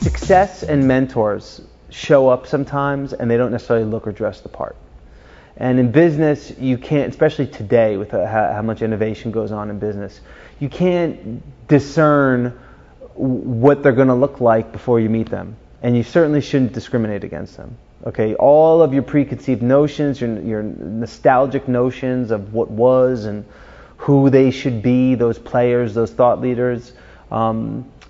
Success and mentors show up sometimes, and they don't necessarily look or dress the part. And in business, you can't, especially today with how much innovation goes on in business, you can't discern what they're going to look like before you meet them. And you certainly shouldn't discriminate against them. Okay, all of your preconceived notions, your nostalgic notions of what was and who they should be, those players, those thought leaders,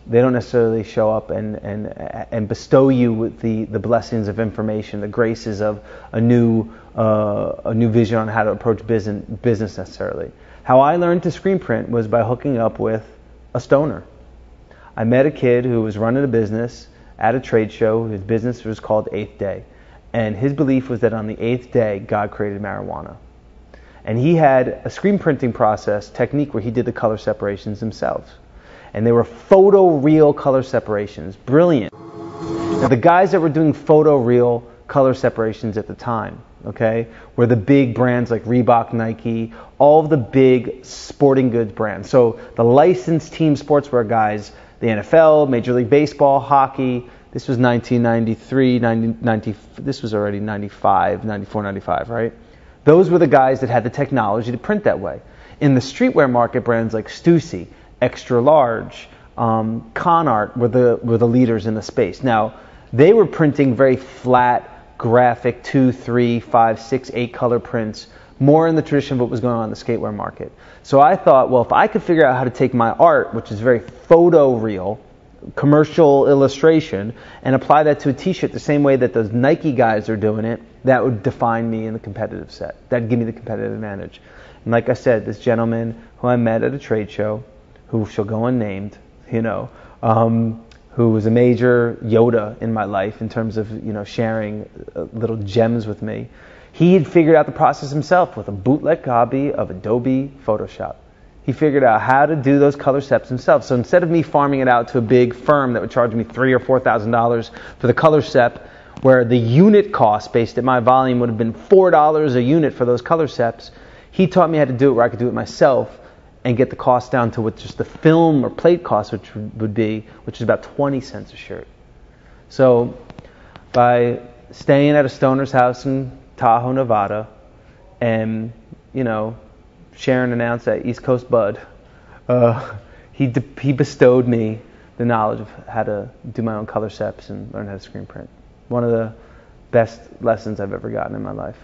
they don't necessarily show up and bestow you with the blessings of information, the graces of a new vision on how to approach business necessarily. How I learned to screen print was by hooking up with a stoner. I met a kid who was running a business at a trade show. His business was called Eighth Day. And his belief was that on the eighth day, God created marijuana. And he had a screen printing process technique where he did the color separations himself. And they were photo-real color separations. Brilliant. Now, the guys that were doing photo-real color separations at the time, okay, were the big brands like Reebok, Nike, all of the big sporting goods brands. So the licensed team sportswear guys, the NFL, Major League Baseball, hockey. This was 1993, 90, this was already 95, 94, 95, right? Those were the guys that had the technology to print that way. In the streetwear market, brands like Stussy, Extra Large, Con Art were the leaders in the space. Now, they were printing very flat, graphic 2, 3, 5, 6, 8 color prints, more in the tradition of what was going on in the skatewear market. So I thought, well, if I could figure out how to take my art, which is very photo-real, commercial illustration, and apply that to a t-shirt the same way that those Nike guys are doing it, that would define me in the competitive set. That'd give me the competitive advantage. And like I said, this gentleman who I met at a trade show, who shall go unnamed, who was a major Yoda in my life in terms of, sharing little gems with me. He had figured out the process himself with a bootleg copy of Adobe Photoshop. He figured out how to do those color steps himself. So instead of me farming it out to a big firm that would charge me $3,000 or $4,000 for the color step, where the unit cost based at my volume would have been $4 a unit for those color steps, he taught me how to do it where I could do it myself and get the cost down to what just the film or plate cost which is about 20 cents a shirt. So by staying at a stoner's house in Tahoe, Nevada, and, sharing an ounce at East Coast Bud, he bestowed me the knowledge of how to do my own color steps and learn how to screen print. One of the best lessons I've ever gotten in my life.